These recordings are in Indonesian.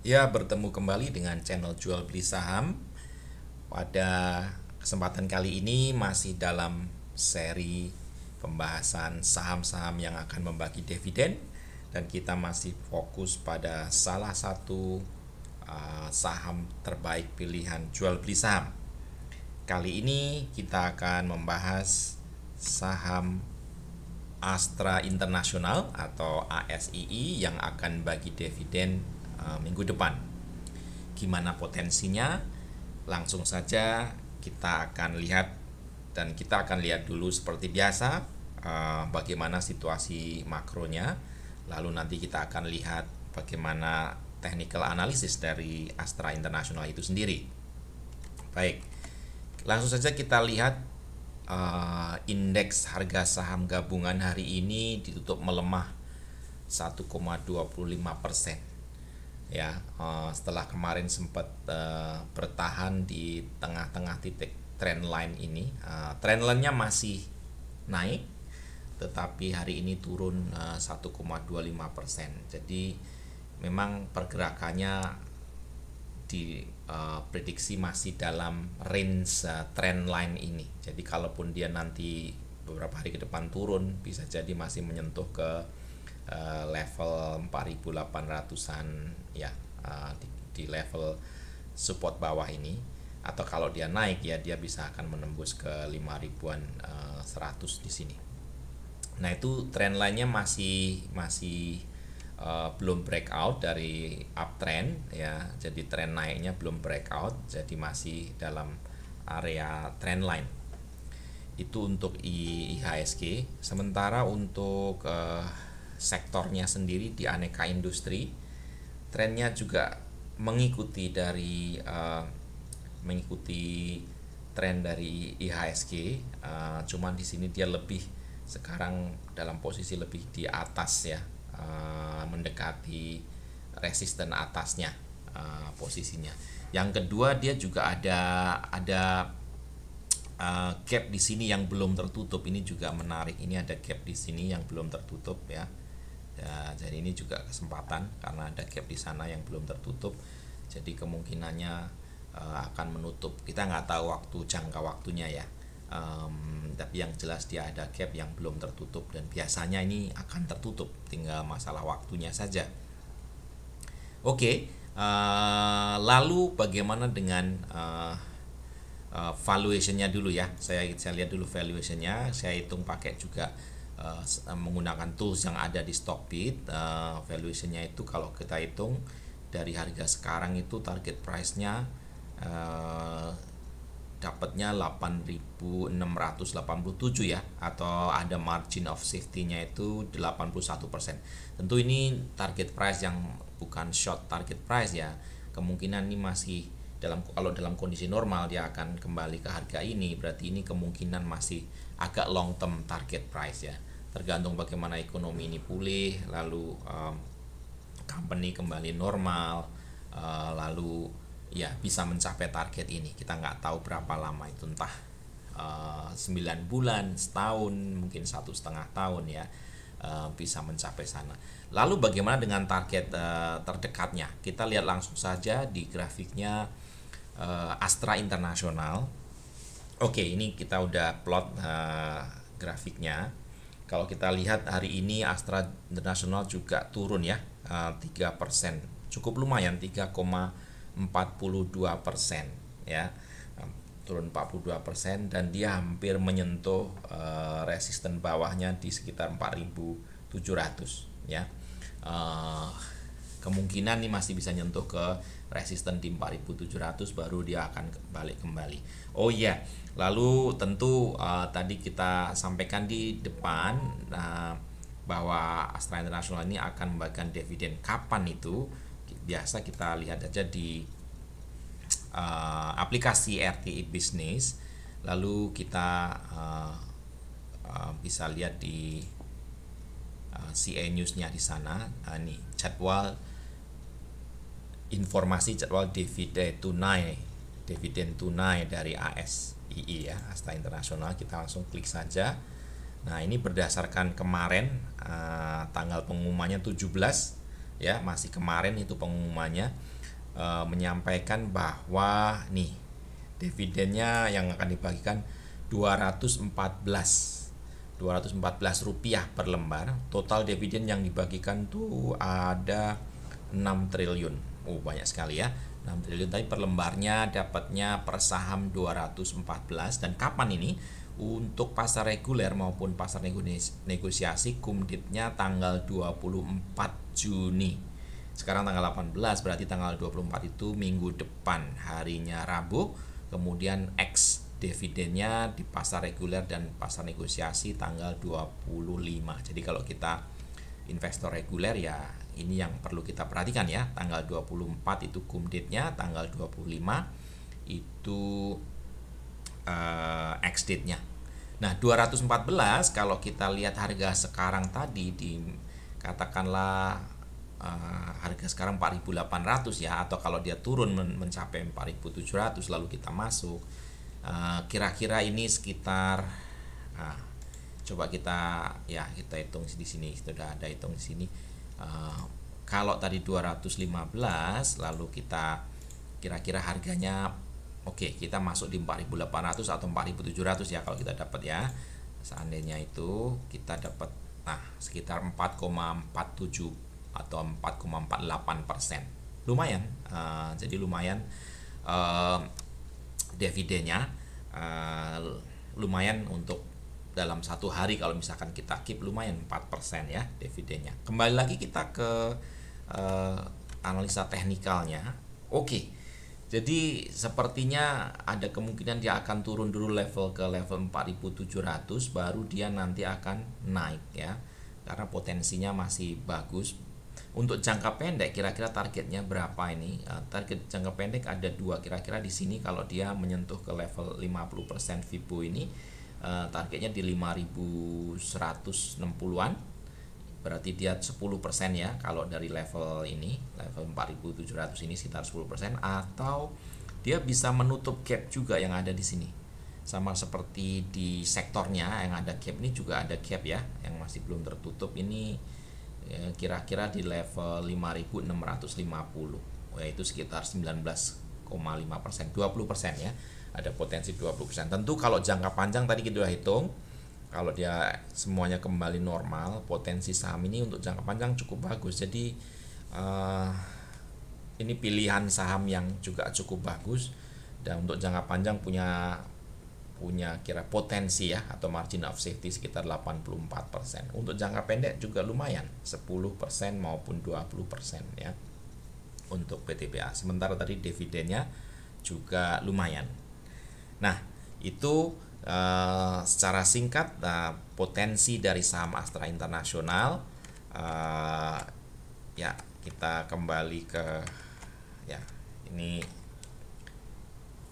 Ya, bertemu kembali dengan channel jual beli saham. Pada kesempatan kali ini masih dalam seri pembahasan saham-saham yang akan membagi dividen, dan kita masih fokus pada salah satu saham terbaik pilihan jual beli saham. Kali ini kita akan membahas saham Astra International atau ASII yang akan bagi dividen minggu depan. Gimana potensinya? Langsung saja kita akan lihat, dan kita akan lihat dulu seperti biasa bagaimana situasi makronya. Lalu nanti kita akan lihat bagaimana technical analysis dari Astra International itu sendiri. Baik, langsung saja kita lihat indeks harga saham gabungan hari ini ditutup melemah 1,25%. Ya, setelah kemarin sempat bertahan di tengah-tengah titik trendline ini. Trendline-nya masih naik, tetapi hari ini turun 1,25%. Jadi memang pergerakannya diprediksi masih dalam range trendline ini. Jadi kalaupun dia nanti beberapa hari ke depan turun, bisa jadi masih menyentuh ke level 4.800-an ya, di level support bawah ini. Atau kalau dia naik ya, dia bisa akan menembus ke 5.000-an 100 di sini. Nah, itu trend line-nya masih belum breakout dari uptrend ya. Jadi tren naiknya belum breakout, jadi masih dalam area trend line. Itu untuk IHSG. Sementara untuk sektornya sendiri di aneka industri, trennya juga mengikuti tren dari IHSG. Cuman di sini dia lebih sekarang dalam posisi lebih di atas ya, mendekati resisten atasnya posisinya. Yang kedua, dia juga ada gap di sini yang belum tertutup. Ini juga menarik. Ini ada gap di sini yang belum tertutup ya. Jadi ini juga kesempatan karena ada gap di sana yang belum tertutup. Jadi kemungkinannya akan menutup. Kita nggak tahu jangka waktunya ya. Tapi yang jelas dia ada gap yang belum tertutup, dan biasanya ini akan tertutup, tinggal masalah waktunya saja. Oke, lalu bagaimana dengan valuationnya dulu ya. Saya lihat dulu valuationnya. Saya hitung pakai juga menggunakan tools yang ada di Stockbit. Valuationnya itu kalau kita hitung dari harga sekarang itu target price-nya dapatnya 8.687 ya, atau ada margin of safety-nya itu 81%. Tentu ini target price yang bukan short target price ya. Kemungkinan ini masih kalau dalam kondisi normal dia akan kembali ke harga ini, berarti ini kemungkinan masih agak long term target price ya. Tergantung bagaimana ekonomi ini pulih, lalu company kembali normal, lalu ya bisa mencapai target ini. Kita nggak tahu berapa lama itu, entah 9 bulan, setahun, mungkin 1,5 tahun ya, bisa mencapai sana. Lalu bagaimana dengan target terdekatnya? Kita lihat langsung saja di grafiknya Astra International. Oke, ini kita udah plot grafiknya. Kalau kita lihat hari ini Astra International juga turun ya, 3%, cukup lumayan, 3,42% ya, turun 42%, dan dia hampir menyentuh resisten bawahnya di sekitar 4.700 ya. Kemungkinan ini masih bisa nyentuh ke resisten di 4.700, baru dia akan balik kembali. Oh iya, lalu tentu tadi kita sampaikan di depan bahwa Astra International ini akan membagikan dividen. Kapan itu? Biasa kita lihat aja di aplikasi RTI Business, lalu kita bisa lihat di CA News-nya di sana. Ini informasi jadwal dividen tunai dari ASII ya, Astra International. Kita langsung klik saja. Nah, ini berdasarkan kemarin tanggal pengumumannya 17 ya, masih kemarin itu pengumumannya menyampaikan bahwa nih dividennya yang akan dibagikan 214 rupiah per lembar. Total dividen yang dibagikan tuh ada 6 triliun. Banyak sekali ya. 6 triliun, tapi per lembarnya dapatnya per saham 214. Dan kapan ini? Untuk pasar reguler maupun pasar negosiasi, kumditnya tanggal 24 Juni. Sekarang tanggal 18, berarti tanggal 24 itu minggu depan, harinya Rabu. Kemudian ex dividennya di pasar reguler dan pasar negosiasi tanggal 25. Jadi kalau kita investor reguler ya ini yang perlu kita perhatikan ya. Tanggal 24 itu kumditnya, tanggal 25 itu ex date-nya. Nah, 214 kalau kita lihat harga sekarang tadi di katakanlah harga sekarang 4.800 ya, atau kalau dia turun mencapai 4.700 lalu kita masuk, kira-kira ini sekitar coba kita hitung di sini, sudah ada hitung di sini. Kalau tadi 215 lalu kita kira-kira harganya kita masuk di 4.800 atau 4.700 ya kalau kita dapat ya. Seandainya itu kita dapat sekitar 4,47 atau 4,48%. Lumayan. Jadi lumayan dividennya lumayan untuk dalam satu hari. Kalau misalkan kita keep lumayan 4% ya dividennya. Kembali lagi kita ke analisa teknikalnya. Jadi sepertinya ada kemungkinan dia akan turun dulu ke level 4.700, baru dia nanti akan naik ya, karena potensinya masih bagus. Untuk jangka pendek kira-kira targetnya berapa ini? Target jangka pendek ada dua, kira-kira di sini kalau dia menyentuh ke level 50% Fibo ini, targetnya di 5.160-an. Berarti dia 10% ya kalau dari level ini, level 4.700 ini sekitar 10%, atau dia bisa menutup gap juga yang ada di sini. Sama seperti di sektornya yang ada gap, ini juga ada gap ya yang masih belum tertutup ini, kira-kira di level 5.650, yaitu sekitar 19,5%, 20% ya. Ada potensi 20%. Tentu kalau jangka panjang tadi kita sudah hitung, kalau dia semuanya kembali normal, potensi saham ini untuk jangka panjang cukup bagus. Jadi ini pilihan saham yang juga cukup bagus, dan untuk jangka panjang punya kira potensi ya, atau margin of safety sekitar 84%. Untuk jangka pendek juga lumayan, 10% maupun 20% ya untuk PTBA. Sementara tadi dividennya juga lumayan. Nah, itu secara singkat potensi dari saham Astra International. Ya, kita kembali ke ini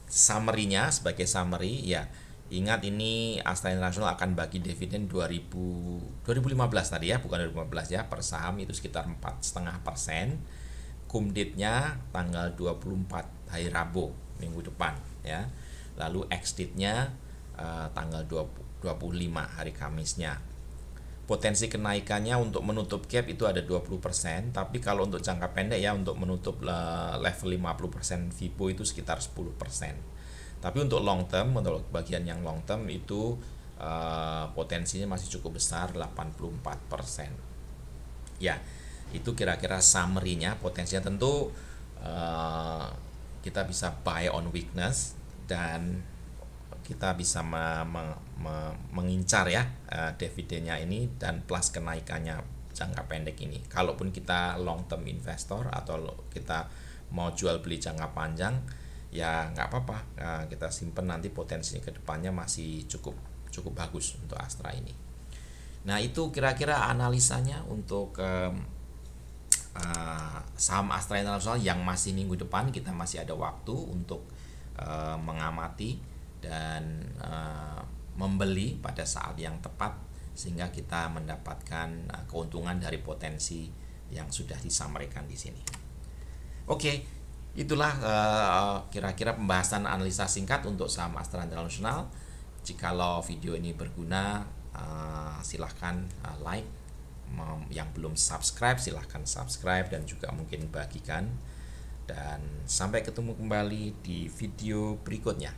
summary-nya. Sebagai summary ya, ingat ini Astra International akan bagi dividen 2015 tadi ya, bukan 2015 ya, per saham itu sekitar 4,5%. Kumditnya tanggal 24 hari Rabu minggu depan ya. Lalu ex date-nya tanggal 25 hari Kamisnya. Potensi kenaikannya untuk menutup gap itu ada 20%, tapi kalau untuk jangka pendek ya, untuk menutup level 50% Fibo itu sekitar 10%. Tapi untuk long term, untuk bagian yang long term itu potensinya masih cukup besar, 84%. Ya, itu kira-kira summary-nya. Potensinya tentu kita bisa buy on weakness, dan kita bisa mengincar ya dividennya ini dan plus kenaikannya jangka pendek ini. Kalaupun kita long term investor atau kita mau jual beli jangka panjang ya nggak apa-apa, kita simpen, nanti potensinya ke depannya masih cukup bagus untuk Astra ini. Nah, itu kira-kira analisanya untuk saham Astra International yang masih minggu depan. Kita masih ada waktu untuk mengamati dan membeli pada saat yang tepat, sehingga kita mendapatkan keuntungan dari potensi yang sudah disampaikan di sini. Itulah kira-kira pembahasan analisa singkat untuk saham Astra International. Jikalau video ini berguna, silahkan like, yang belum subscribe silahkan subscribe dan juga mungkin bagikan, dan sampai ketemu kembali di video berikutnya.